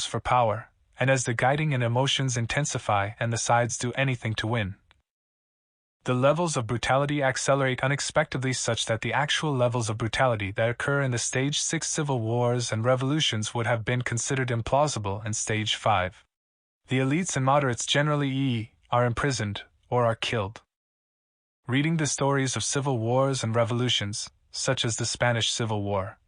for power, and as the guiding and emotions intensify and the sides do anything to win. The levels of brutality accelerate unexpectedly such that the actual levels of brutality that occur in the Stage 6 civil wars and revolutions would have been considered implausible in Stage 5. The elites and moderates generally are imprisoned or are killed. Reading the stories of civil wars and revolutions, such as the Spanish Civil War,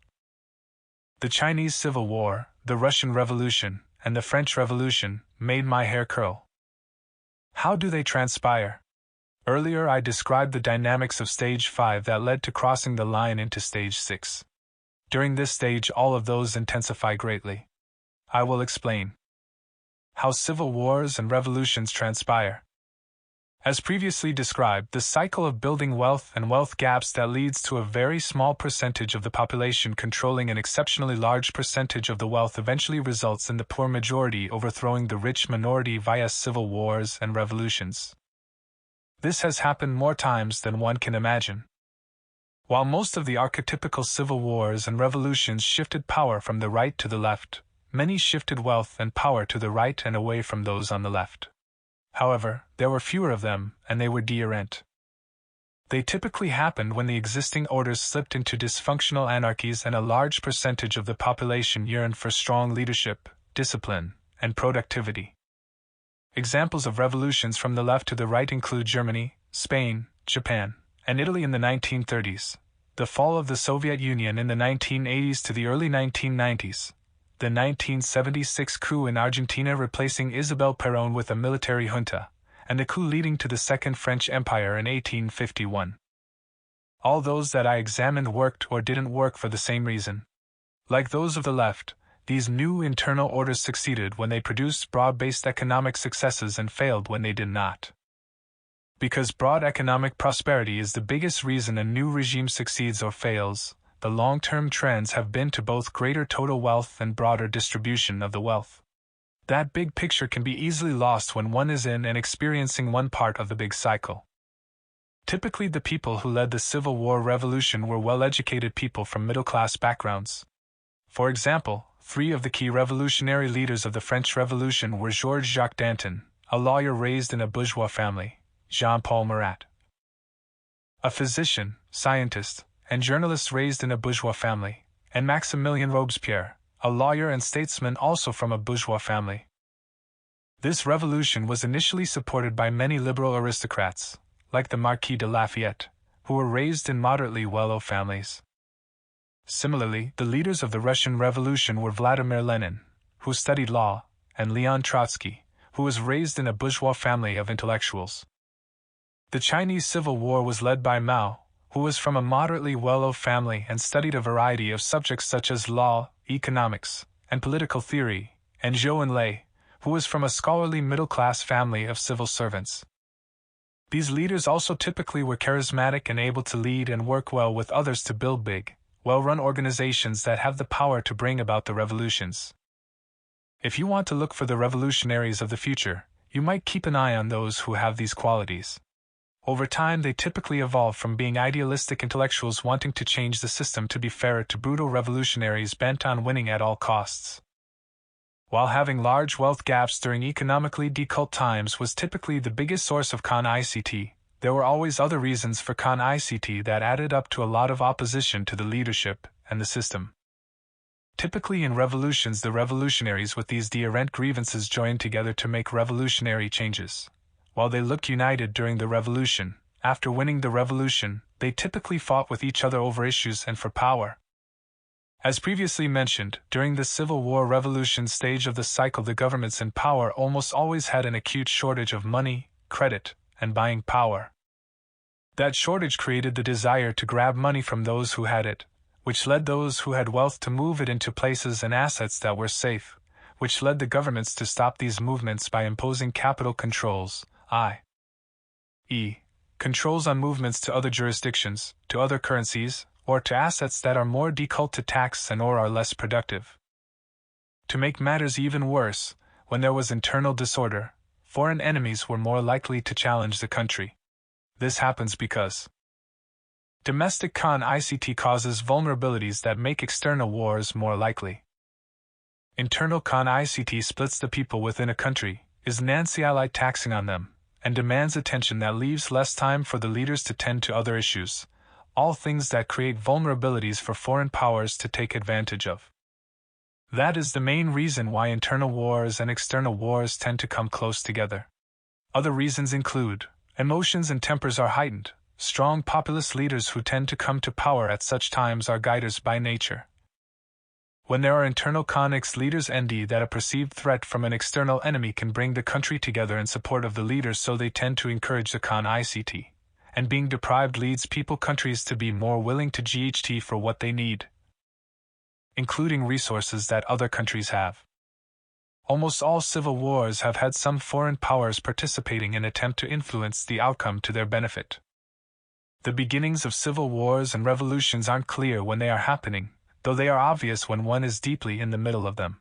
the Chinese Civil War, the Russian Revolution, and the French Revolution, made my hair curl. How do they transpire? Earlier I described the dynamics of Stage 5 that led to crossing the line into Stage 6. During this stage all of those intensify greatly. I will explain how civil wars and revolutions transpire. As previously described, the cycle of building wealth and wealth gaps that leads to a very small percentage of the population controlling an exceptionally large percentage of the wealth eventually results in the poor majority overthrowing the rich minority via civil wars and revolutions. This has happened more times than one can imagine. While most of the archetypical civil wars and revolutions shifted power from the right to the left, many shifted wealth and power to the right and away from those on the left. However, there were fewer of them, and they were different. They typically happened when the existing orders slipped into dysfunctional anarchies and a large percentage of the population yearned for strong leadership, discipline, and productivity. Examples of revolutions from the left to the right include Germany, Spain, Japan, and Italy in the 1930s, the fall of the Soviet Union in the 1980s to the early 1990s, the 1976 coup in Argentina replacing Isabel Perón with a military junta, and the coup leading to the Second French Empire in 1851. All those that I examined worked or didn't work for the same reason. Like those of the left, these new internal orders succeeded when they produced broad-based economic successes and failed when they did not. Because broad economic prosperity is the biggest reason a new regime succeeds or fails, the long-term trends have been to both greater total wealth and broader distribution of the wealth. That big picture can be easily lost when one is in and experiencing one part of the big cycle. Typically, the people who led the Civil War revolution were well-educated people from middle-class backgrounds. For example, 3 of the key revolutionary leaders of the French Revolution were Georges Jacques Danton, a lawyer raised in a bourgeois family, Jean-Paul Marat, a physician, scientist, and journalist raised in a bourgeois family, and Maximilien Robespierre, a lawyer and statesman also from a bourgeois family. This revolution was initially supported by many liberal aristocrats, like the Marquis de Lafayette, who were raised in moderately well-off families. Similarly, the leaders of the Russian Revolution were Vladimir Lenin, who studied law, and Leon Trotsky, who was raised in a bourgeois family of intellectuals. The Chinese Civil War was led by Mao, who was from a moderately well-off family and studied a variety of subjects such as law, economics, and political theory, and Zhou Enlai, who was from a scholarly middle-class family of civil servants. These leaders also typically were charismatic and able to lead and work well with others to build big, well-run organizations that have the power to bring about the revolutions. If you want to look for the revolutionaries of the future, you might keep an eye on those who have these qualities. Over time, they typically evolve from being idealistic intellectuals wanting to change the system to be fairer to brutal revolutionaries bent on winning at all costs. While having large wealth gaps during economically difficult times was typically the biggest source of con-ICT, there were always other reasons for con-ICT that added up to a lot of opposition to the leadership and the system. Typically in revolutions, the revolutionaries with these different grievances joined together to make revolutionary changes. While they looked united during the revolution, after winning the revolution, they typically fought with each other over issues and for power. As previously mentioned, during the Civil War revolution stage of the cycle, the governments in power almost always had an acute shortage of money, credit, and buying power. That shortage created the desire to grab money from those who had it, which led those who had wealth to move it into places and assets that were safe, which led the governments to stop these movements by imposing capital controls, i.e., controls on movements to other jurisdictions, to other currencies, or to assets that are more difficult to tax and or are less productive. To make matters even worse, when there was internal disorder, foreign enemies were more likely to challenge the country. This happens because domestic con-ICT causes vulnerabilities that make external wars more likely. Internal Khan ICT splits the people within a country, is an anti-allied taxing on them, and demands attention that leaves less time for the leaders to tend to other issues, all things that create vulnerabilities for foreign powers to take advantage of. That is the main reason why internal wars and external wars tend to come close together. Other reasons include, emotions and tempers are heightened, strong populist leaders who tend to come to power at such times are guiders by nature. When there are internal conflicts, leaders envy that a perceived threat from an external enemy can bring the country together in support of the leaders, so they tend to encourage the Khan ICT. And being deprived leads countries to be more willing to GHT for what they need, including resources that other countries have. Almost all civil wars have had some foreign powers participating in an attempt to influence the outcome to their benefit. The beginnings of civil wars and revolutions aren't clear when they are happening, though they are obvious when one is deeply in the middle of them.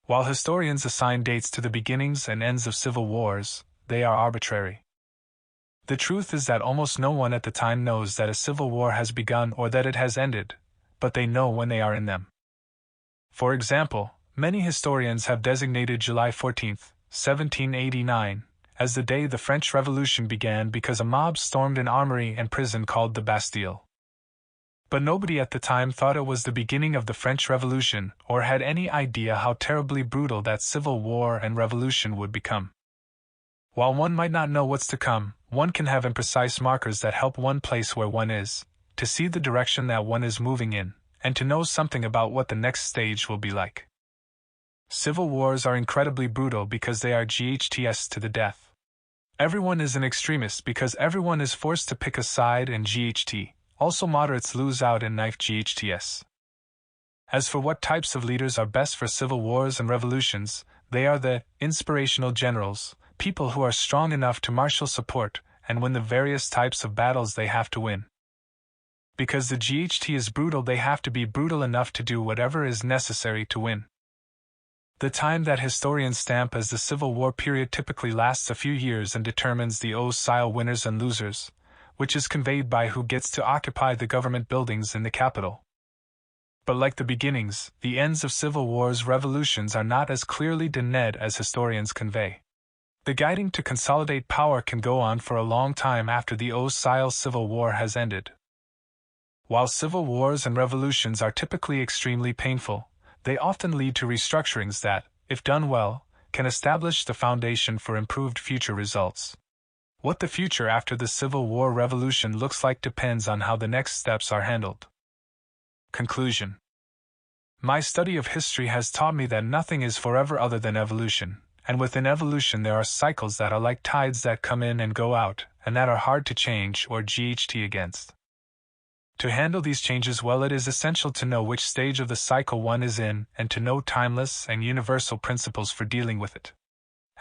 While historians assign dates to the beginnings and ends of civil wars, they are arbitrary. The truth is that almost no one at the time knows that a civil war has begun or that it has ended, but they know when they are in them. For example, many historians have designated July 14, 1789, as the day the French Revolution began because a mob stormed an armory and prison called the Bastille. But nobody at the time thought it was the beginning of the French Revolution or had any idea how terribly brutal that civil war and revolution would become. While one might not know what's to come, one can have imprecise markers that help one place where one is, to see the direction that one is moving in, and to know something about what the next stage will be like. Civil wars are incredibly brutal because they are GHTS to the death. Everyone is an extremist because everyone is forced to pick a side and GHT. Also, moderates lose out in knife GHTS. As for what types of leaders are best for civil wars and revolutions, they are the inspirational generals, people who are strong enough to marshal support and win the various types of battles they have to win. Because the GHT is brutal, they have to be brutal enough to do whatever is necessary to win. The time that historians stamp as the Civil War period typically lasts a few years and determines the style winners and losers, which is conveyed by who gets to occupy the government buildings in the capital. But like the beginnings, the ends of civil wars, revolutions are not as clearly delineated as historians convey. The guiding to consolidate power can go on for a long time after the style civil war has ended. While civil wars and revolutions are typically extremely painful, they often lead to restructurings that, if done well, can establish the foundation for improved future results. What the future after the Civil War revolution looks like depends on how the next steps are handled. Conclusion. My study of history has taught me that nothing is forever other than evolution, and within evolution there are cycles that are like tides that come in and go out, and that are hard to change or GHT against. To handle these changes well, it is essential to know which stage of the cycle one is in and to know timeless and universal principles for dealing with it.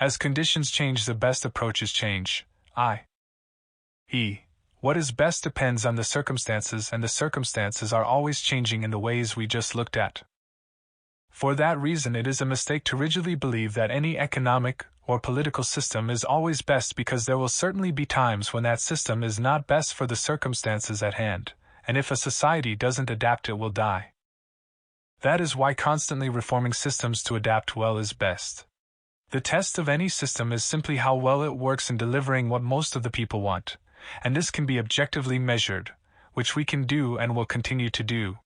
As conditions change, the best approaches change. What is best depends on the circumstances, and the circumstances are always changing in the ways we just looked at. For that reason, it is a mistake to rigidly believe that any economic or political system is always best, because there will certainly be times when that system is not best for the circumstances at hand, and if a society doesn't adapt, it will die. That is why constantly reforming systems to adapt well is best. The test of any system is simply how well it works in delivering what most of the people want, and this can be objectively measured, which we can do and will continue to do.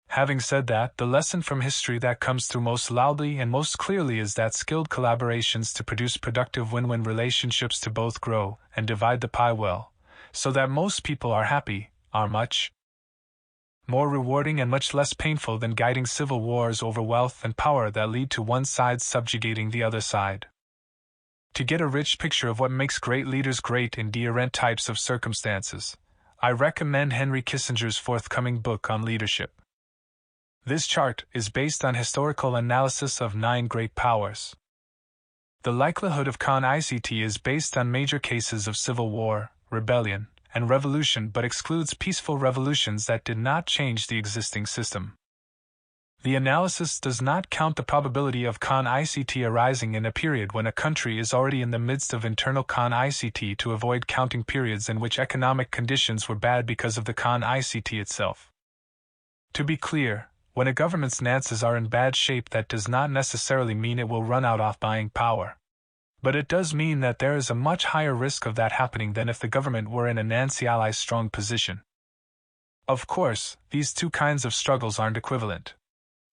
Having said that, the lesson from history that comes through most loudly and most clearly is that skilled collaborations to produce productive win-win relationships to both grow and divide the pie well, so that most people are happy, are much more rewarding and much less painful than guiding civil wars over wealth and power that lead to one side subjugating the other side. To get a rich picture of what makes great leaders great in different types of circumstances, I recommend Henry Kissinger's forthcoming book on leadership. This chart is based on historical analysis of 9 great powers. The likelihood of Khan ICT is based on major cases of civil war, rebellion, and revolution, but excludes peaceful revolutions that did not change the existing system. The analysis does not count the probability of Khan ICT arising in a period when a country is already in the midst of internal Khan ICT, to avoid counting periods in which economic conditions were bad because of the Khan ICT itself. To be clear, When a government's finances are in bad shape, that does not necessarily mean it will run out of buying power. But it does mean that there is a much higher risk of that happening than if the government were in a Nancy-ally strong position. Of course, these two kinds of struggles aren't equivalent.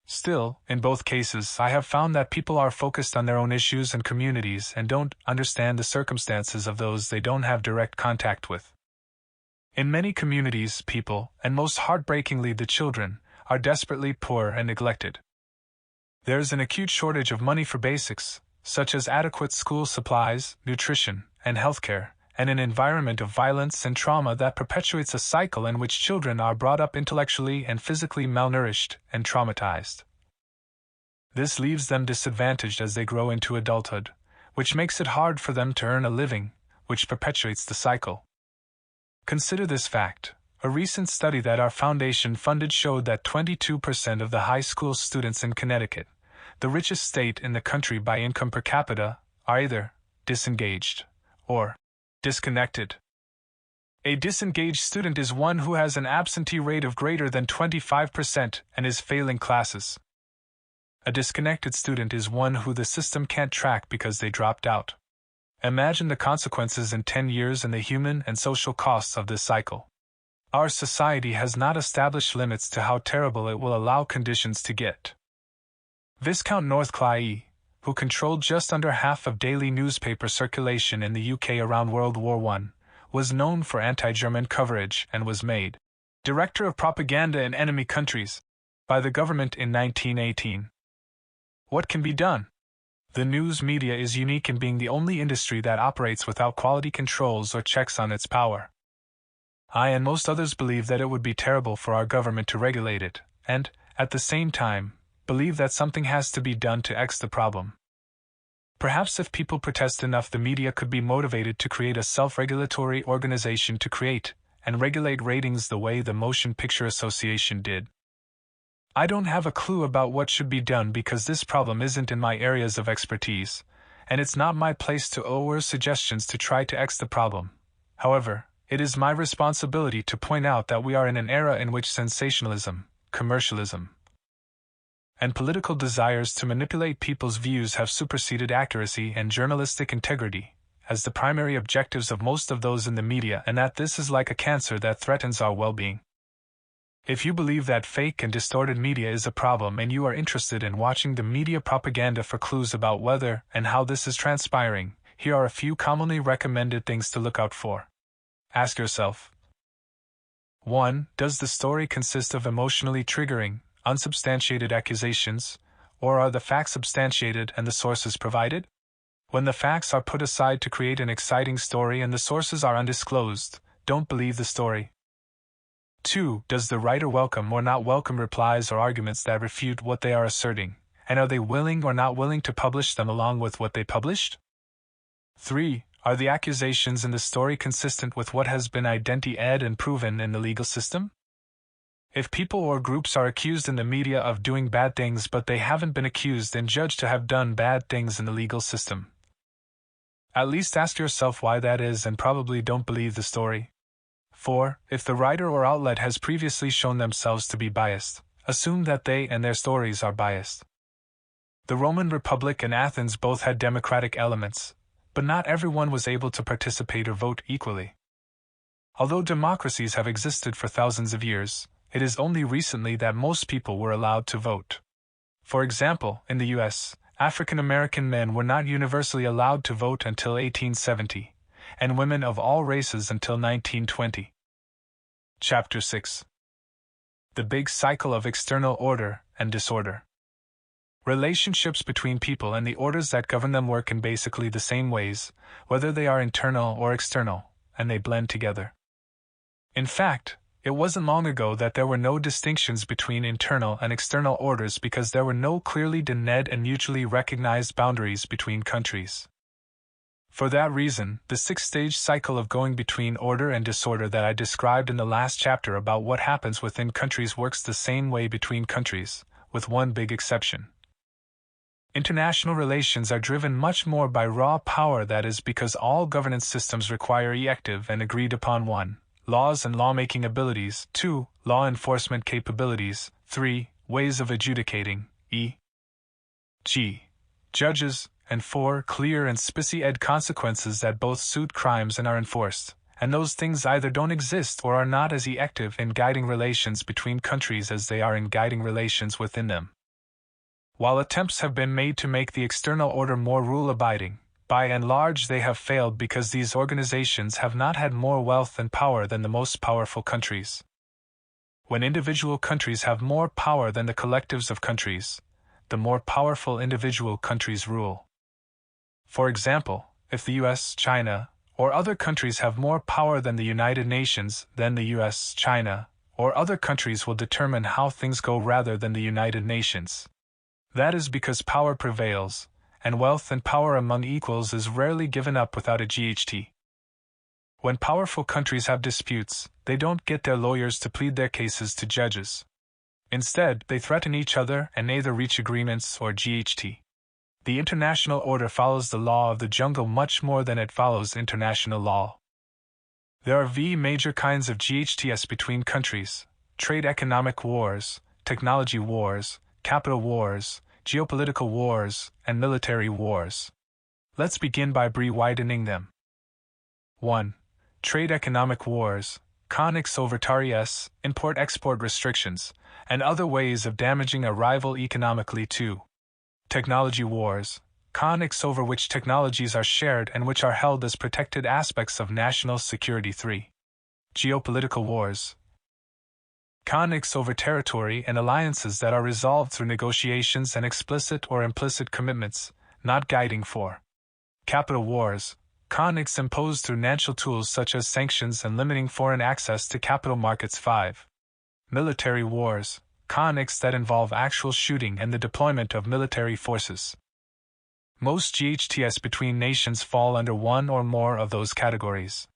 Still, in both cases, I have found that people are focused on their own issues and communities and don't understand the circumstances of those they don't have direct contact with. In many communities, people, and most heartbreakingly the children, are desperately poor and neglected. There is an acute shortage of money for basics, such as adequate school supplies, nutrition, and healthcare, and an environment of violence and trauma that perpetuates a cycle in which children are brought up intellectually and physically malnourished and traumatized. This leaves them disadvantaged as they grow into adulthood, which makes it hard for them to earn a living, which perpetuates the cycle. Consider this fact. A recent study that our foundation funded showed that 22% of the high school students in Connecticut, the richest state in the country by income per capita, are either disengaged or disconnected. A disengaged student is one who has an absentee rate of greater than 25% and is failing classes. A disconnected student is one who the system can't track because they dropped out. Imagine the consequences in 10 years and the human and social costs of this cycle. Our society has not established limits to how terrible it will allow conditions to get. Viscount Northcliffe, who controlled just under half of daily newspaper circulation in the UK around World War I, was known for anti-German coverage and was made Director of Propaganda in enemy countries by the government in 1918. What can be done? The news media is unique in being the only industry that operates without quality controls or checks on its power. I and most others believe that it would be terrible for our government to regulate it, and, at the same time, believe that something has to be done to X the problem. Perhaps if people protest enough, the media could be motivated to create a self-regulatory organization to create and regulate ratings the way the Motion Picture Association did. I don't have a clue about what should be done because this problem isn't in my areas of expertise, and it's not my place to offer suggestions to try to X the problem. However, it is my responsibility to point out that we are in an era in which sensationalism, commercialism, and political desires to manipulate people's views have superseded accuracy and journalistic integrity as the primary objectives of most of those in the media, and that this is like a cancer that threatens our well-being. If you believe that fake and distorted media is a problem and you are interested in watching the media propaganda for clues about whether and how this is transpiring, here are a few commonly recommended things to look out for. Ask yourself: 1. Does the story consist of emotionally triggering, unsubstantiated accusations, or are the facts substantiated and the sources provided? When the facts are put aside to create an exciting story and the sources are undisclosed, don't believe the story. 2. Does the writer welcome or not welcome replies or arguments that refute what they are asserting, and are they willing or not willing to publish them along with what they published? 3. Are the accusations in the story consistent with what has been identified and proven in the legal system? If people or groups are accused in the media of doing bad things but they haven't been accused and judged to have done bad things in the legal system, at least ask yourself why that is and probably don't believe the story. 4. If the writer or outlet has previously shown themselves to be biased, assume that they and their stories are biased. The Roman Republic and Athens both had democratic elements, but not everyone was able to participate or vote equally. Although democracies have existed for thousands of years, it is only recently that most people were allowed to vote. For example, in the U.S., African American men were not universally allowed to vote until 1870, and women of all races until 1920. Chapter 6. The Big Cycle of External Order and Disorder. Relationships between people and the orders that govern them work in basically the same ways, whether they are internal or external, and they blend together. In fact, it wasn't long ago that there were no distinctions between internal and external orders because there were no clearly defined and mutually recognized boundaries between countries. For that reason, the six-stage cycle of going between order and disorder that I described in the last chapter about what happens within countries works the same way between countries, with one big exception. International relations are driven much more by raw power, that is because all governance systems require effective and agreed upon 1. Laws and lawmaking abilities, 2. Law enforcement capabilities, 3. ways of adjudicating, e.g., judges, and 4. Clear and specified consequences that both suit crimes and are enforced, and those things either don't exist or are not as effective in guiding relations between countries as they are in guiding relations within them. While attempts have been made to make the external order more rule-abiding, by and large they have failed because these organizations have not had more wealth and power than the most powerful countries. When individual countries have more power than the collectives of countries, the more powerful individual countries rule. For example, if the US, China, or other countries have more power than the United Nations, then the US, China, or other countries will determine how things go rather than the United Nations. That is because power prevails, and wealth and power among equals is rarely given up without a GHT. When powerful countries have disputes, they don't get their lawyers to plead their cases to judges. Instead, they threaten each other and either reach agreements or GHT. The international order follows the law of the jungle much more than it follows international law. There are major kinds of GHTS between countries: trade, economic wars, technology wars, capital wars, geopolitical wars, and military wars. Let's begin by widening them. 1. Trade, economic wars, conflicts over tariffs, import-export restrictions, and other ways of damaging a rival economically. 2. Technology wars, conflicts over which technologies are shared and which are held as protected aspects of national security. 3. Geopolitical wars, conflicts over territory and alliances that are resolved through negotiations and explicit or implicit commitments, not guiding. 4. Capital wars, conflicts imposed through financial tools such as sanctions and limiting foreign access to capital markets. 5. Military wars, conflicts that involve actual shooting and the deployment of military forces. Most GHTS between nations fall under one or more of those categories.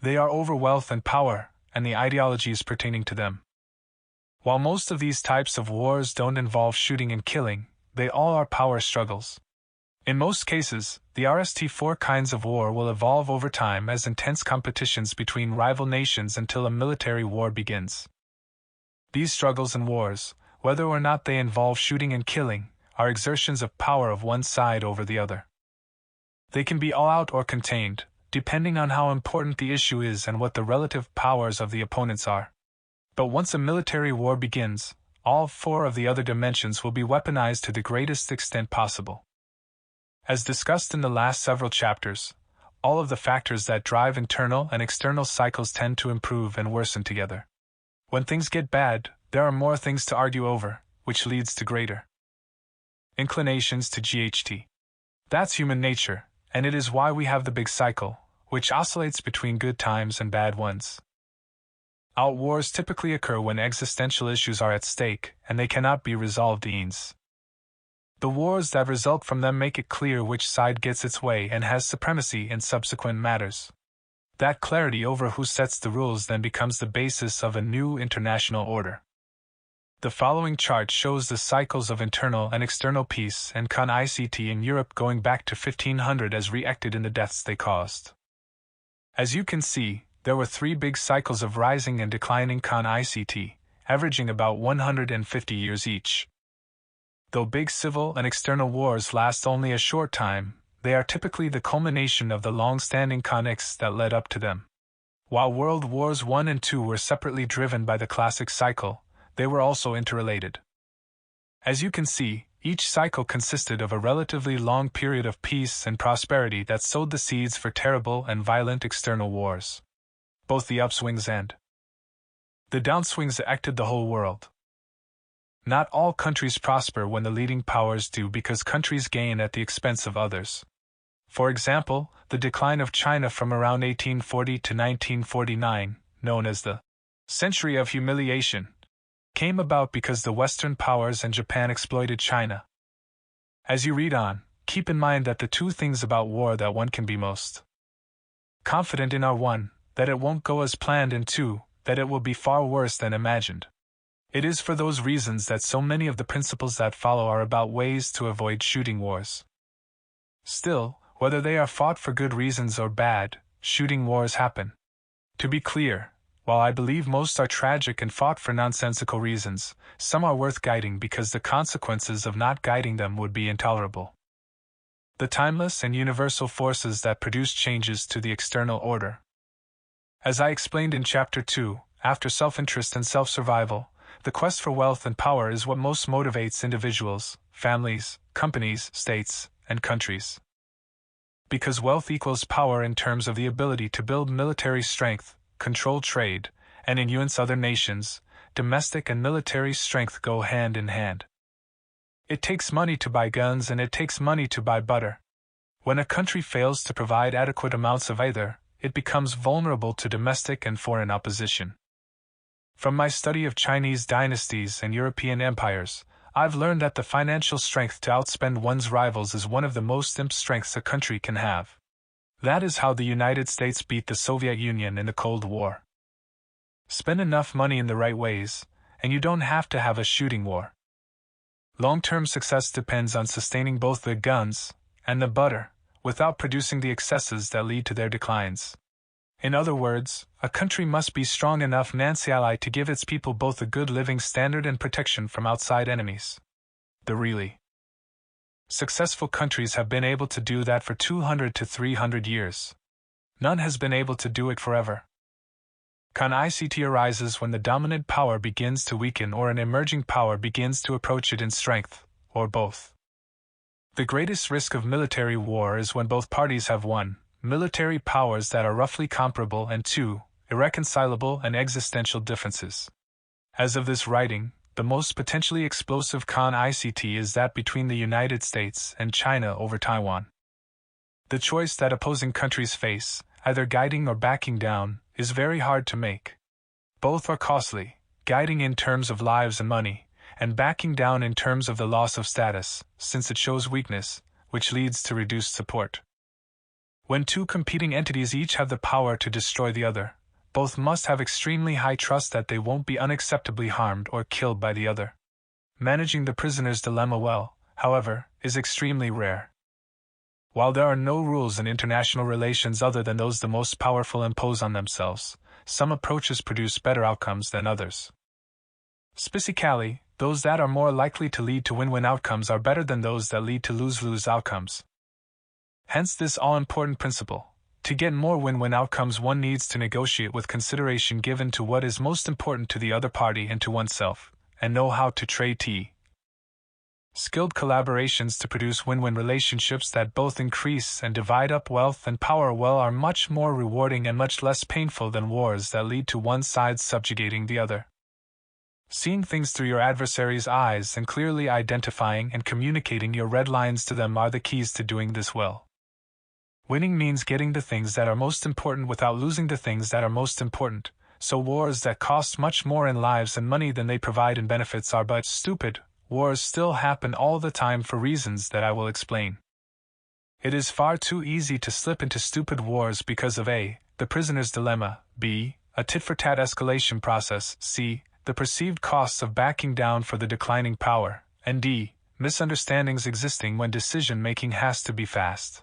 They are over wealth and power, and the ideologies pertaining to them. While most of these types of wars don't involve shooting and killing, they all are power struggles. In most cases, the RST4 kinds of war will evolve over time as intense competitions between rival nations until a military war begins. These struggles and wars, whether or not they involve shooting and killing, are exertions of power of one side over the other. They can be all out or contained, depending on how important the issue is and what the relative powers of the opponents are. But once a military war begins, all 4 of the other dimensions will be weaponized to the greatest extent possible. As discussed in the last several chapters, all of the factors that drive internal and external cycles tend to improve and worsen together. When things get bad, there are more things to argue over, which leads to greater inclinations to GHT. That's human nature, and it is why we have the big cycle, which oscillates between good times and bad ones. Out wars typically occur when existential issues are at stake, and they cannot be resolved. The wars that result from them make it clear which side gets its way and has supremacy in subsequent matters. That clarity over who sets the rules then becomes the basis of a new international order. The following chart shows the cycles of internal and external peace and conflict in Europe going back to 1500 as reacted in the deaths they caused. As you can see, there were 3 big cycles of rising and declining conflict, averaging about 150 years each. Though big civil and external wars last only a short time, they are typically the culmination of the long-standing conflicts that led up to them. While World Wars I and II were separately driven by the classic cycle, they were also interrelated. As you can see, each cycle consisted of a relatively long period of peace and prosperity that sowed the seeds for terrible and violent external wars. Both the upswings and the downswings affected the whole world. Not all countries prosper when the leading powers do because countries gain at the expense of others. For example, the decline of China from around 1840 to 1949, known as the Century of Humiliation, came about because the Western powers and Japan exploited China. As you read on, keep in mind that the 2 things about war that one can be most confident in are 1, that it won't go as planned, and 2, that it will be far worse than imagined. It is for those reasons that so many of the principles that follow are about ways to avoid shooting wars. Still, whether they are fought for good reasons or bad, shooting wars happen. To be clear, While I believe most are tragic and fought for nonsensical reasons, some are worth guiding because the consequences of not guiding them would be intolerable. The timeless and universal forces that produce changes to the external order. As I explained in Chapter 2, after self-interest and self-survival, the quest for wealth and power is what most motivates individuals, families, companies, states, and countries. Because wealth equals power in terms of the ability to build military strength, control trade, and influence other nations, domestic and military strength go hand in hand. It takes money to buy guns and it takes money to buy butter. When a country fails to provide adequate amounts of either, it becomes vulnerable to domestic and foreign opposition. From my study of Chinese dynasties and European empires, I've learned that the financial strength to outspend one's rivals is one of the most immense strengths a country can have. That is how the United States beat the Soviet Union in the Cold War. Spend enough money in the right ways, and you don't have to have a shooting war. Long-term success depends on sustaining both the guns and the butter, without producing the excesses that lead to their declines. In other words, a country must be strong enough financially to give its people both a good living standard and protection from outside enemies. The really successful countries have been able to do that for 200 to 300 years. None has been able to do it forever. Con-ICT arises when the dominant power begins to weaken or an emerging power begins to approach it in strength, or both. The greatest risk of military war is when both parties have 1. Military powers that are roughly comparable and 2. Irreconcilable and existential differences. As of this writing, the most potentially explosive con-ICT is that between the United States and China over Taiwan. The choice that opposing countries face, either guiding or backing down, is very hard to make. Both are costly, guiding in terms of lives and money, and backing down in terms of the loss of status, since it shows weakness, which leads to reduced support. When two competing entities each have the power to destroy the other, both must have extremely high trust that they won't be unacceptably harmed or killed by the other. Managing the prisoner's dilemma well, however, is extremely rare. While there are no rules in international relations other than those the most powerful impose on themselves, some approaches produce better outcomes than others. Specifically, those that are more likely to lead to win-win outcomes are better than those that lead to lose-lose outcomes. Hence this all-important principle. To get more win-win outcomes, one needs to negotiate with consideration given to what is most important to the other party and to oneself, and know how to trade skilled collaborations to produce win-win relationships that both increase and divide up wealth and power well are much more rewarding and much less painful than wars that lead to one side subjugating the other. Seeing things through your adversary's eyes and clearly identifying and communicating your red lines to them are the keys to doing this well. Winning means getting the things that are most important without losing the things that are most important, so wars that cost much more in lives and money than they provide in benefits are but stupid. Wars still happen all the time for reasons that I will explain. It is far too easy to slip into stupid wars because of A. the prisoner's dilemma, B. a tit-for-tat escalation process, C. the perceived costs of backing down for the declining power, and D. misunderstandings existing when decision-making has to be fast.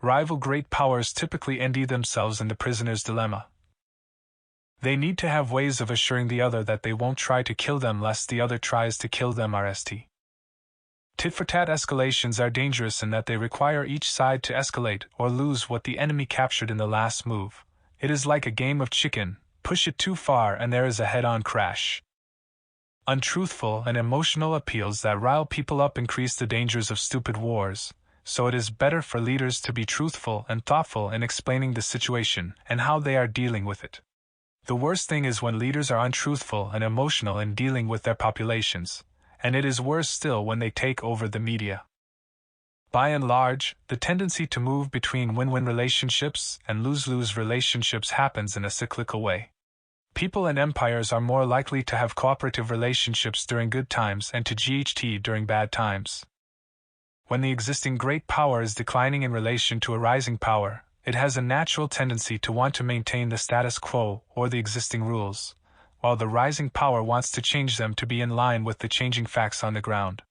Rival great powers typically end themselves in the prisoner's dilemma. They need to have ways of assuring the other that they won't try to kill them lest the other tries to kill them. Tit-for-tat escalations are dangerous in that they require each side to escalate or lose what the enemy captured in the last move. It is like a game of chicken, push it too far and there is a head-on crash. Untruthful and emotional appeals that rile people up increase the dangers of stupid wars, so it is better for leaders to be truthful and thoughtful in explaining the situation and how they are dealing with it. The worst thing is when leaders are untruthful and emotional in dealing with their populations, and it is worse still when they take over the media. By and large, the tendency to move between win-win relationships and lose-lose relationships happens in a cyclical way. People and empires are more likely to have cooperative relationships during good times and to GHT during bad times. When the existing great power is declining in relation to a rising power, it has a natural tendency to want to maintain the status quo or the existing rules, while the rising power wants to change them to be in line with the changing facts on the ground.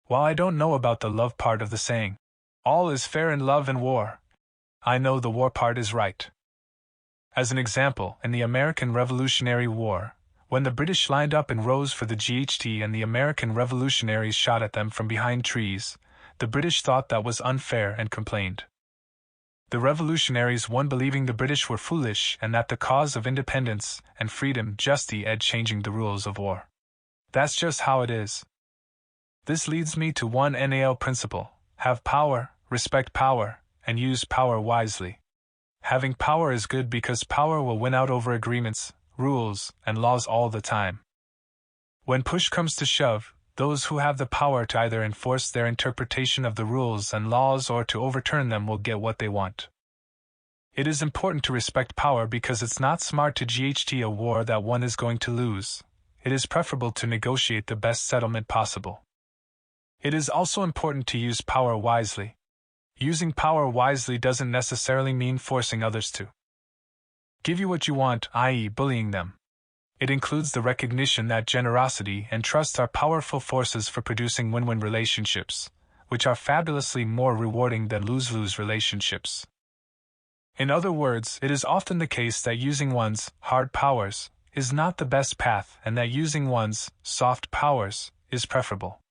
While I don't know about the love part of the saying, all is fair in love and war, I know the war part is right. As an example, in the American Revolutionary War, when the British lined up in rows for the GHT and the American revolutionaries shot at them from behind trees, the British thought that was unfair and complained. The revolutionaries won, believing the British were foolish and that the cause of independence and freedom justy ed changing the rules of war. That's just how it is. This leads me to one NAL principle: have power, respect power, and use power wisely. Having power is good because power will win out over agreements, rules, and laws all the time. When push comes to shove, those who have the power to either enforce their interpretation of the rules and laws or to overturn them will get what they want. It is important to respect power because it's not smart to GHT a war that one is going to lose. It is preferable to negotiate the best settlement possible. It is also important to use power wisely. Using power wisely doesn't necessarily mean forcing others to give you what you want, i.e., bullying them. It includes the recognition that generosity and trust are powerful forces for producing win-win relationships, which are fabulously more rewarding than lose-lose relationships. In other words, it is often the case that using one's hard powers is not the best path and that using one's soft powers is preferable.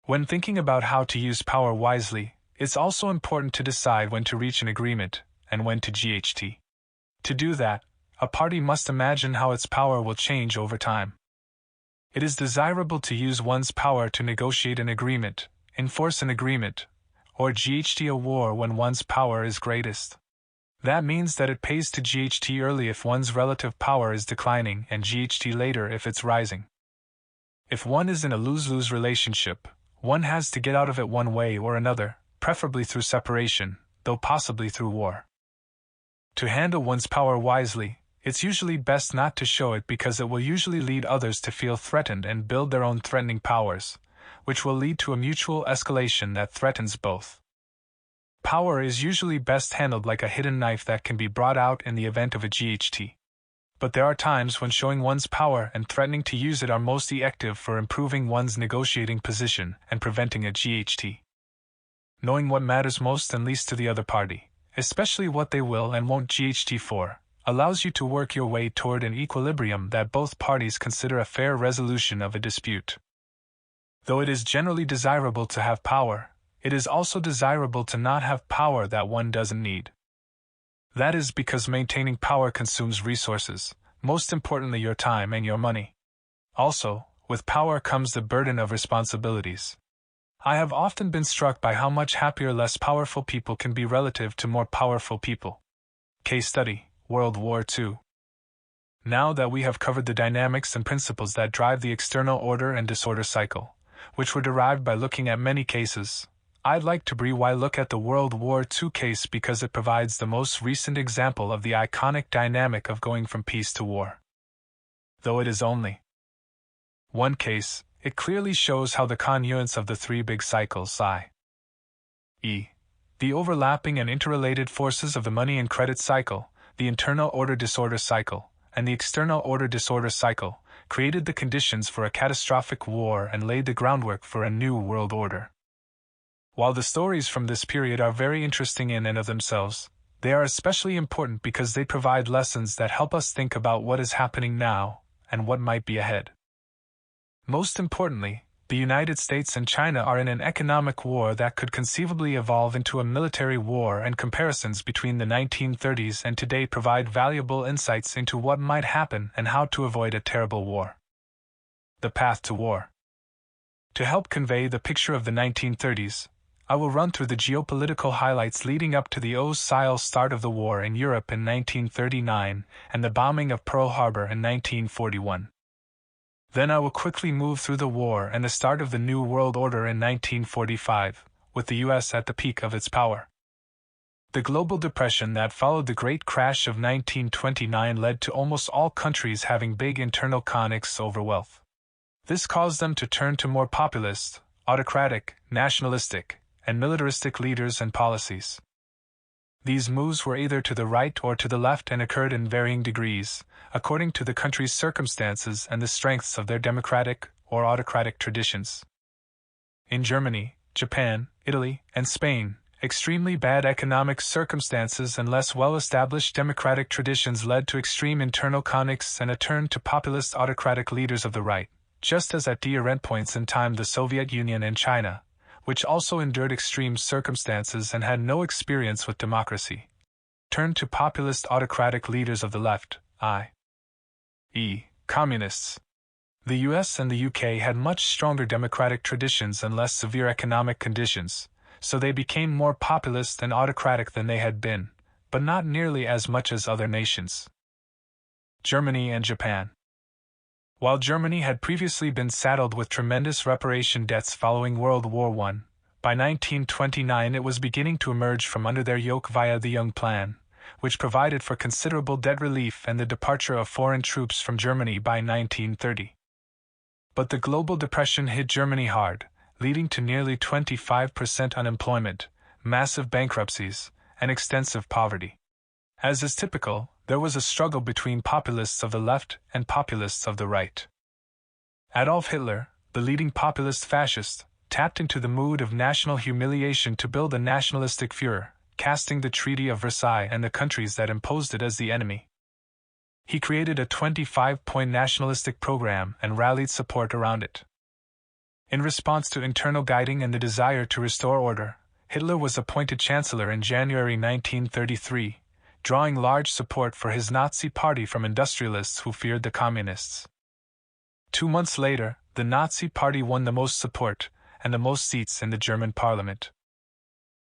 When thinking about how to use power wisely, it's also important to decide when to reach an agreement and when to GHT. To do that, a party must imagine how its power will change over time. It is desirable to use one's power to negotiate an agreement, enforce an agreement, or GHT a war when one's power is greatest. That means that it pays to GHT early if one's relative power is declining and GHT later if it's rising. If one is in a lose-lose relationship, one has to get out of it one way or another, preferably through separation, though possibly through war. To handle one's power wisely, it's usually best not to show it because it will usually lead others to feel threatened and build their own threatening powers, which will lead to a mutual escalation that threatens both. Power is usually best handled like a hidden knife that can be brought out in the event of a GHT. But there are times when showing one's power and threatening to use it are most effective for improving one's negotiating position and preventing a GHT. Knowing what matters most and least to the other party, especially what they will and won't GHT for, allows you to work your way toward an equilibrium that both parties consider a fair resolution of a dispute. Though it is generally desirable to have power, it is also desirable to not have power that one doesn't need. That is because maintaining power consumes resources, most importantly your time and your money. Also, with power comes the burden of responsibilities. I have often been struck by how much happier less powerful people can be relative to more powerful people. Case study: World War II. Now that we have covered the dynamics and principles that drive the external order and disorder cycle, which were derived by looking at many cases, I'd like to briefly look at the World War II case because it provides the most recent example of the iconic dynamic of going from peace to war. Though it is only one case, it clearly shows how the congruence of the three big cycles, i.e., the overlapping and interrelated forces of the money and credit cycle, the internal order-disorder cycle, and the external order-disorder cycle, created the conditions for a catastrophic war and laid the groundwork for a new world order. While the stories from this period are very interesting in and of themselves, they are especially important because they provide lessons that help us think about what is happening now and what might be ahead. Most importantly, the United States and China are in an economic war that could conceivably evolve into a military war, and comparisons between the 1930s and today provide valuable insights into what might happen and how to avoid a terrible war. The path to war. To help convey the picture of the 1930s, I will run through the geopolitical highlights leading up to the OSCE start of the war in Europe in 1939 and the bombing of Pearl Harbor in 1941. Then I will quickly move through the war and the start of the New World Order in 1945, with the US at the peak of its power. The global depression that followed the Great Crash of 1929 led to almost all countries having big internal conflicts over wealth. This caused them to turn to more populist, autocratic, nationalistic, and militaristic leaders and policies. These moves were either to the right or to the left and occurred in varying degrees, according to the country's circumstances and the strengths of their democratic or autocratic traditions. In Germany, Japan, Italy, and Spain, Extremely bad economic circumstances and less well-established democratic traditions led to extreme internal conflicts and a turn to populist autocratic leaders of the right, just as at different points in time the Soviet Union and China, which also endured extreme circumstances and had no experience with democracy, turned to populist autocratic leaders of the left, i.e., communists. The US and the UK had much stronger democratic traditions and less severe economic conditions, so they became more populist and autocratic than they had been, but not nearly as much as other nations. Germany and Japan. While Germany had previously been saddled with tremendous reparation debts following World War I, by 1929 it was beginning to emerge from under their yoke via the Young Plan, which provided for considerable debt relief and the departure of foreign troops from Germany by 1930. But the global depression hit Germany hard, leading to nearly 25% unemployment, massive bankruptcies, and extensive poverty. As is typical, there was a struggle between populists of the left and populists of the right. Adolf Hitler, the leading populist fascist, tapped into the mood of national humiliation to build a nationalistic Führer, casting the Treaty of Versailles and the countries that imposed it as the enemy. He created a 25-point nationalistic program and rallied support around it. In response to internal guiding and the desire to restore order, Hitler was appointed Chancellor in January 1933, drawing large support for his Nazi party from industrialists who feared the communists. 2 months later, the Nazi party won the most support and the most seats in the German parliament.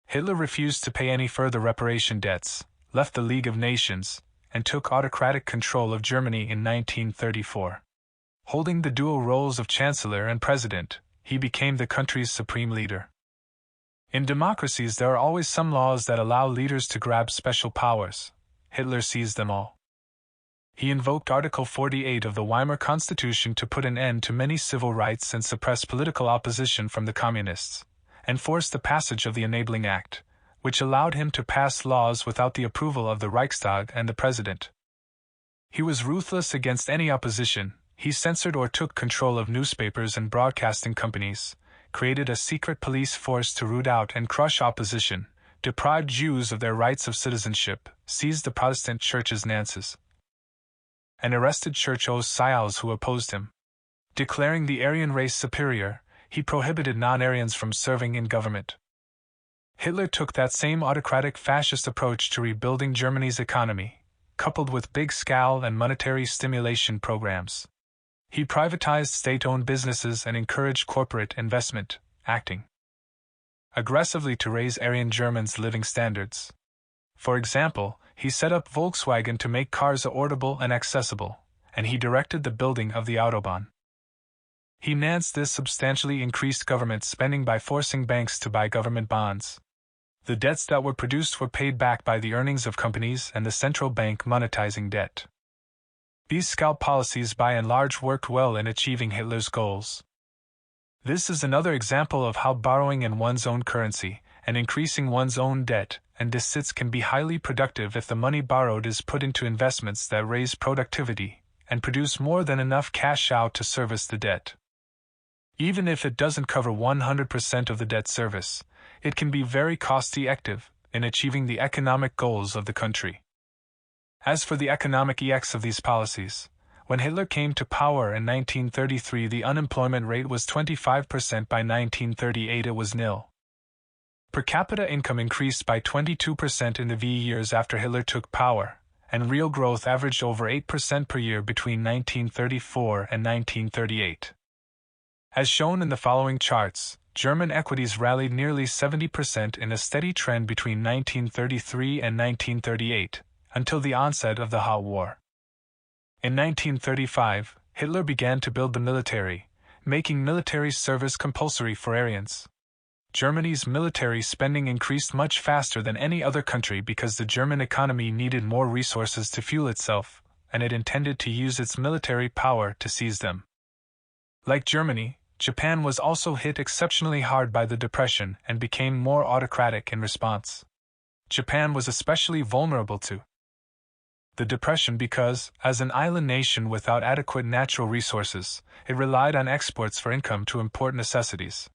Hitler refused to pay any further reparation debts, left the League of Nations, and took autocratic control of Germany in 1934. Holding the dual roles of Chancellor and President, he became the country's supreme leader. In democracies there are always some laws that allow leaders to grab special powers. Hitler seized them all. He invoked Article 48 of the Weimar Constitution to put an end to many civil rights and suppress political opposition from the communists, and forced the passage of the Enabling Act, which allowed him to pass laws without the approval of the Reichstag and the President. He was ruthless against any opposition. He censored or took control of newspapers and broadcasting companies, created a secret police force to root out and crush opposition, deprived Jews of their rights of citizenship, seized the Protestant church's Nances, and arrested church officials who opposed him. Declaring the Aryan race superior, he prohibited non-Aryans from serving in government. Hitler took that same autocratic fascist approach to rebuilding Germany's economy, coupled with big-scale and monetary stimulation programs. He privatized state-owned businesses and encouraged corporate investment, acting aggressively to raise Aryan Germans' living standards. For example, he set up Volkswagen to make cars affordable and accessible, and he directed the building of the Autobahn. He financed this substantially increased government spending by forcing banks to buy government bonds. The debts that were produced were paid back by the earnings of companies and the central bank monetizing debt. These scalp policies by and large worked well in achieving Hitler's goals. This is another example of how borrowing in one's own currency and increasing one's own debt and deficits can be highly productive if the money borrowed is put into investments that raise productivity and produce more than enough cash out to service the debt. Even if it doesn't cover 100% of the debt service, it can be very cost-effective in achieving the economic goals of the country. As for the economic effects of these policies, when Hitler came to power in 1933 the unemployment rate was 25%, by 1938 it was nil. Per capita income increased by 22% in the years after Hitler took power, and real growth averaged over 8% per year between 1934 and 1938. As shown in the following charts, German equities rallied nearly 70% in a steady trend between 1933 and 1938, until the onset of the Hot War. In 1935, Hitler began to build the military, making military service compulsory for Aryans. Germany's military spending increased much faster than any other country because the German economy needed more resources to fuel itself, and it intended to use its military power to seize them. Like Germany, Japan was also hit exceptionally hard by the Depression and became more autocratic in response. Japan was especially vulnerable to the Depression because, as an island nation without adequate natural resources, it relied on exports for income to import necessities.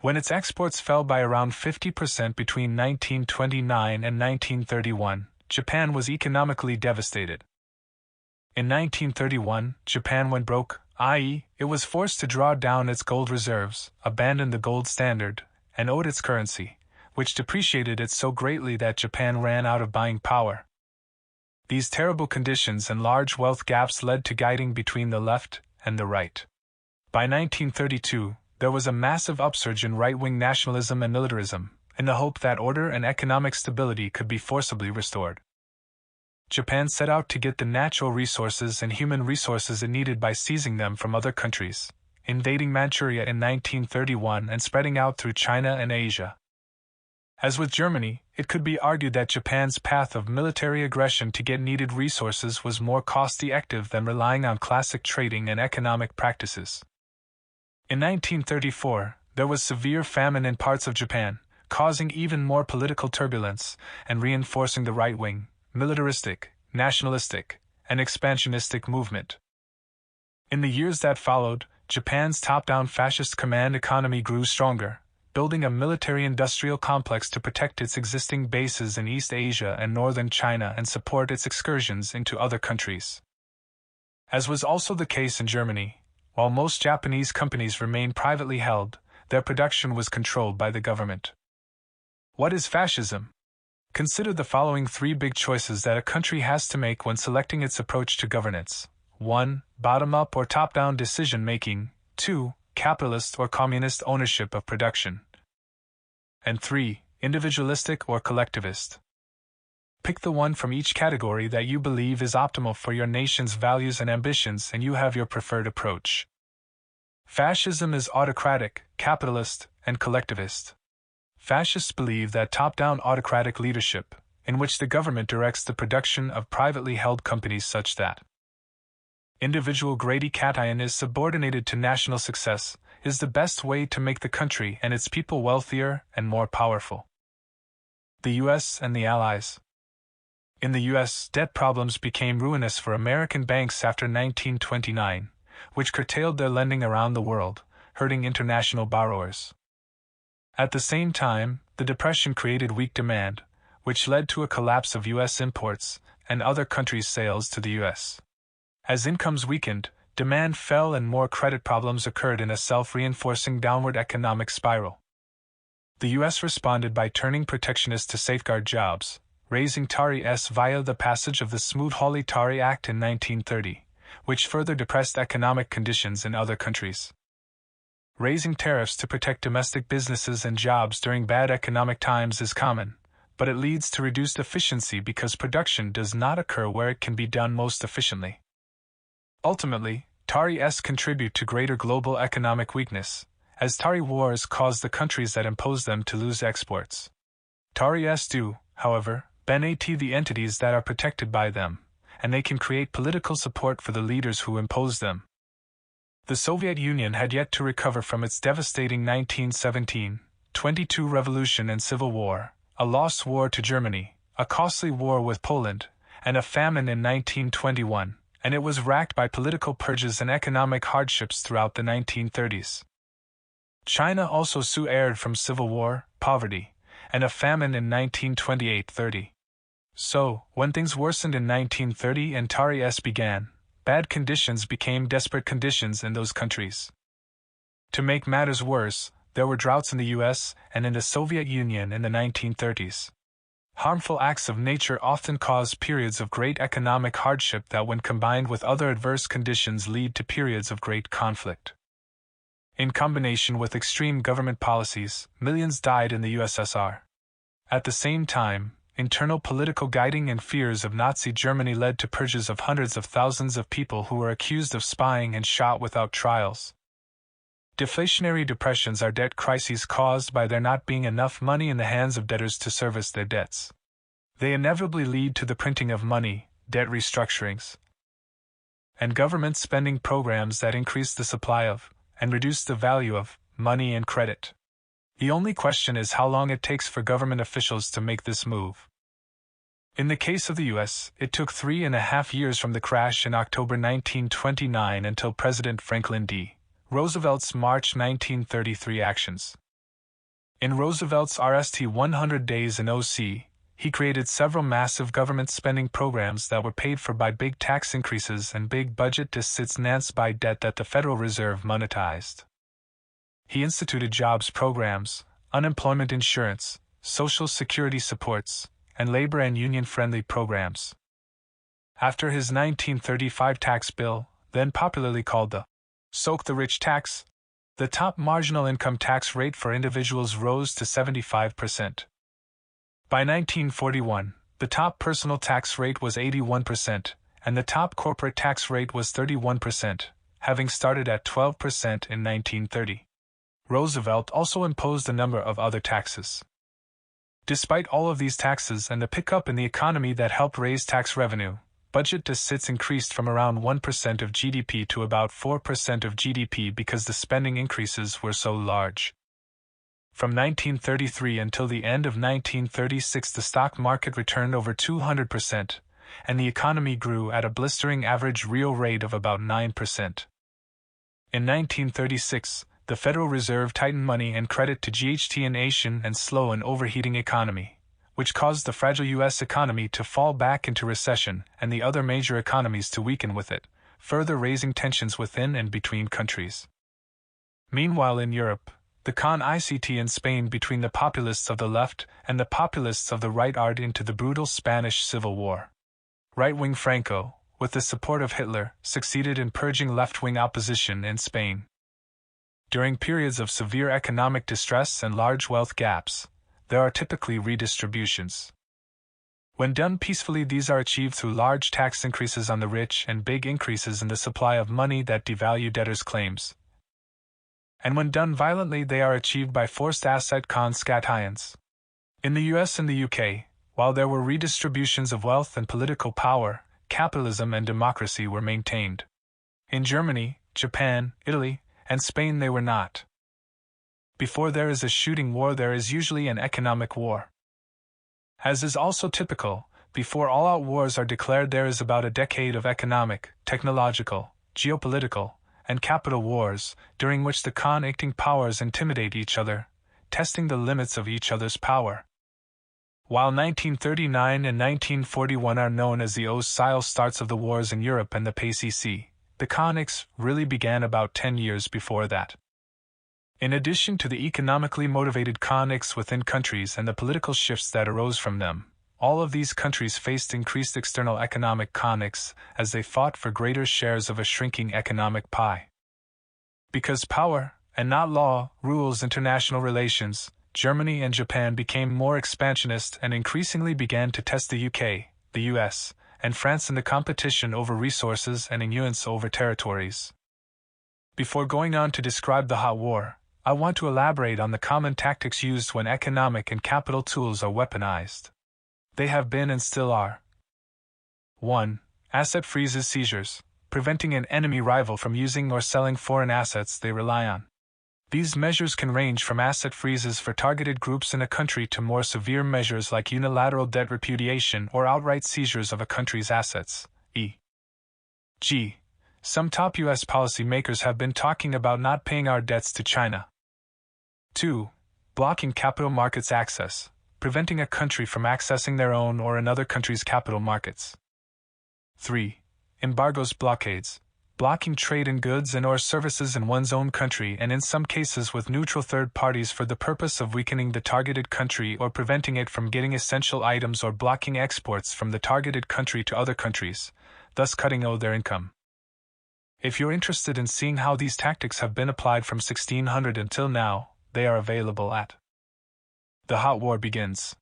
When its exports fell by around 50% between 1929 and 1931, Japan was economically devastated. In 1931, Japan went broke, i.e., it was forced to draw down its gold reserves, abandon the gold standard, and owed its currency, which depreciated it so greatly that Japan ran out of buying power. These terrible conditions and large wealth gaps led to guiding between the left and the right. By 1932, there was a massive upsurge in right-wing nationalism and militarism, in the hope that order and economic stability could be forcibly restored. Japan set out to get the natural resources and human resources it needed by seizing them from other countries, invading Manchuria in 1931 and spreading out through China and Asia. As with Germany, it could be argued that Japan's path of military aggression to get needed resources was more cost-effective than relying on classic trading and economic practices. In 1934, there was severe famine in parts of Japan, causing even more political turbulence and reinforcing the right-wing, militaristic, nationalistic, and expansionistic movement. In the years that followed, Japan's top-down fascist command economy grew stronger, building a military-industrial complex to protect its existing bases in East Asia and northern China and support its excursions into other countries. As was also the case in Germany, while most Japanese companies remained privately held, their production was controlled by the government. What is fascism? Consider the following three big choices that a country has to make when selecting its approach to governance. 1. Bottom-up or top-down decision-making. 2. Capitalist or communist ownership of production. And 3. Individualistic or collectivist. Pick the one from each category that you believe is optimal for your nation's values and ambitions, and you have your preferred approach. Fascism is autocratic, capitalist, and collectivist. Fascists believe that top-down autocratic leadership, in which the government directs the production of privately held companies such that individual gratification is subordinated to national success, is the best way to make the country and its people wealthier and more powerful. The U.S. and the Allies. In the U.S., debt problems became ruinous for American banks after 1929, which curtailed their lending around the world, hurting international borrowers. At the same time, the Depression created weak demand, which led to a collapse of U.S. imports and other countries' sales to the U.S. As incomes weakened, demand fell and more credit problems occurred in a self-reinforcing downward economic spiral. The U.S. responded by turning protectionist to safeguard jobs, raising tariffs via the passage of the Smoot-Hawley Tariff Act in 1930, which further depressed economic conditions in other countries. Raising tariffs to protect domestic businesses and jobs during bad economic times is common, but it leads to reduced efficiency because production does not occur where it can be done most efficiently. Ultimately, tariffs contribute to greater global economic weakness, as tariff wars cause the countries that impose them to lose exports. Tariffs do, however, benefit the entities that are protected by them, and they can create political support for the leaders who impose them. The Soviet Union had yet to recover from its devastating 1917-22 revolution and civil war, a lost war to Germany, a costly war with Poland, and a famine in 1921, and it was racked by political purges and economic hardships throughout the 1930s. China also suffered from civil war, poverty, and a famine in 1928-30. So, when things worsened in 1930 and tariffs began, bad conditions became desperate conditions in those countries. To make matters worse, there were droughts in the US and in the Soviet Union in the 1930s. Harmful acts of nature often cause periods of great economic hardship that, when combined with other adverse conditions, lead to periods of great conflict. In combination with extreme government policies, millions died in the USSR. At the same time, internal political guiding and fears of Nazi Germany led to purges of hundreds of thousands of people who were accused of spying and shot without trials. Deflationary depressions are debt crises caused by there not being enough money in the hands of debtors to service their debts. They inevitably lead to the printing of money, debt restructurings, and government spending programs that increase the supply of, and reduce the value of, money and credit. The only question is how long it takes for government officials to make this move. In the case of the U.S., it took 3.5 years from the crash in October 1929 until President Franklin D. Roosevelt's March 1933 actions. In Roosevelt's RST 100 Days in OC, he created several massive government spending programs that were paid for by big tax increases and big budget deficits by debt that the Federal Reserve monetized. He instituted jobs programs, unemployment insurance, social security supports, and labor and union-friendly programs. After his 1935 tax bill, then popularly called the Soak the Rich tax, the top marginal income tax rate for individuals rose to 75%. By 1941, the top personal tax rate was 81%, and the top corporate tax rate was 31%, having started at 12% in 1930. Roosevelt also imposed a number of other taxes. Despite all of these taxes and the pickup in the economy that helped raise tax revenue, budget deficits increased from around 1% of GDP to about 4% of GDP because the spending increases were so large. From 1933 until the end of 1936, the stock market returned over 200%, and the economy grew at a blistering average real rate of about 9%. In 1936, the Federal Reserve tightened money and credit to GHT an Asian and slow and overheating economy, which caused the fragile U.S. economy to fall back into recession and the other major economies to weaken with it, further raising tensions within and between countries. Meanwhile in Europe, the con-ICT in Spain between the populists of the left and the populists of the right arced into the brutal Spanish Civil War. Right-wing Franco, with the support of Hitler, succeeded in purging left-wing opposition in Spain. During periods of severe economic distress and large wealth gaps, there are typically redistributions. When done peacefully, these are achieved through large tax increases on the rich and big increases in the supply of money that devalue debtors' claims. And when done violently, they are achieved by forced asset confiscations. In the US and the UK, while there were redistributions of wealth and political power, capitalism and democracy were maintained. In Germany, Japan, Italy, and Spain they were not. Before there is a shooting war, there is usually an economic war. As is also typical, before all-out wars are declared, there is about a decade of economic, technological, geopolitical, and capital wars, during which the con-acting powers intimidate each other, testing the limits of each other's power. While 1939 and 1941 are known as the OCIL starts of the wars in Europe and the PCC, the con-acts really began about 10 years before that. In addition to the economically motivated con-acts within countries and the political shifts that arose from them, all of these countries faced increased external economic con-acts as they fought for greater shares of a shrinking economic pie. Because power, and not law, rules international relations, Germany and Japan became more expansionist and increasingly began to test the UK, the US, and France in the competition over resources and influence over territories. Before going on to describe the hot war, I want to elaborate on the common tactics used when economic and capital tools are weaponized. They have been and still are. 1. Asset freezes seizures, preventing an enemy rival from using or selling foreign assets they rely on. These measures can range from asset freezes for targeted groups in a country to more severe measures like unilateral debt repudiation or outright seizures of a country's assets, e.g. Some top U.S. policymakers have been talking about not paying our debts to China. 2. Blocking capital markets access, preventing a country from accessing their own or another country's capital markets. 3. Embargoes, blockades, blocking trade in goods and/or services in one's own country and in some cases with neutral third parties for the purpose of weakening the targeted country or preventing it from getting essential items or blocking exports from the targeted country to other countries, thus cutting their income. If you're interested in seeing how these tactics have been applied from 1600 until now, they are available at The Hot War Begins.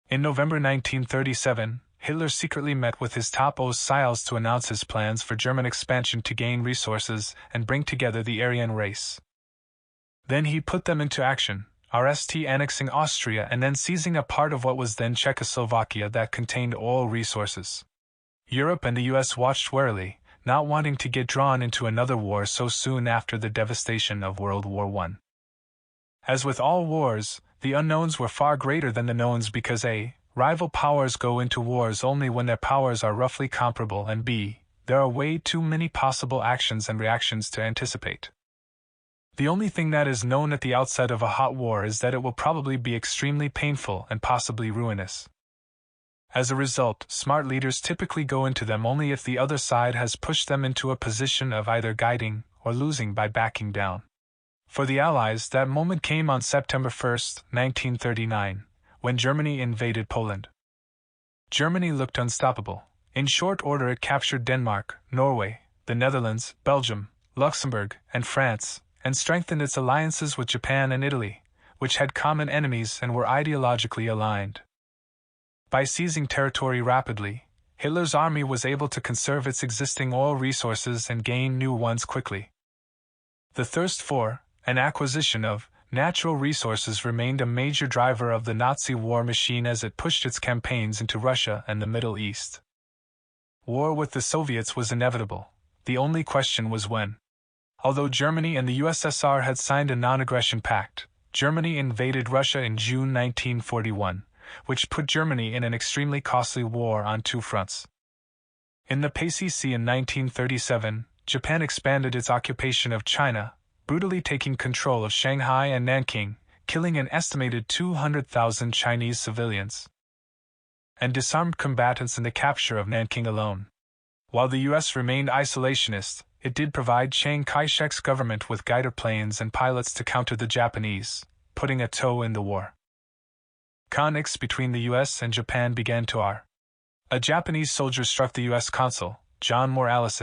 In November 1937, Hitler secretly met with his top OCILs to announce his plans for German expansion to gain resources and bring together the Aryan race. Then he put them into action, RST annexing Austria and then seizing a part of what was then Czechoslovakia that contained oil resources. Europe and the US watched warily, not wanting to get drawn into another war so soon after the devastation of World War I. As with all wars, the unknowns were far greater than the knowns because a. Rival powers go into wars only when their powers are roughly comparable and b. There are way too many possible actions and reactions to anticipate. The only thing that is known at the outset of a hot war is that it will probably be extremely painful and possibly ruinous. As a result, smart leaders typically go into them only if the other side has pushed them into a position of either guiding or losing by backing down. For the Allies, that moment came on September 1, 1939, when Germany invaded Poland. Germany looked unstoppable. In short order it captured Denmark, Norway, the Netherlands, Belgium, Luxembourg, and France, and strengthened its alliances with Japan and Italy, which had common enemies and were ideologically aligned. By seizing territory rapidly, Hitler's army was able to conserve its existing oil resources and gain new ones quickly. The thirst for, and acquisition of, natural resources remained a major driver of the Nazi war machine as it pushed its campaigns into Russia and the Middle East. War with the Soviets was inevitable. The only question was when. Although Germany and the USSR had signed a non-aggression pact, Germany invaded Russia in June 1941, which put Germany in an extremely costly war on two fronts. In the PCC in 1937, Japan expanded its occupation of China, brutally taking control of Shanghai and Nanking, killing an estimated 200,000 Chinese civilians, and disarmed combatants in the capture of Nanking alone. While the U.S. remained isolationist, it did provide Chiang Kai-shek's government with guided planes and pilots to counter the Japanese, putting a toe in the war. Conflicts between the U.S. and Japan began to. A Japanese soldier struck the U.S. consul, John Moore Allison,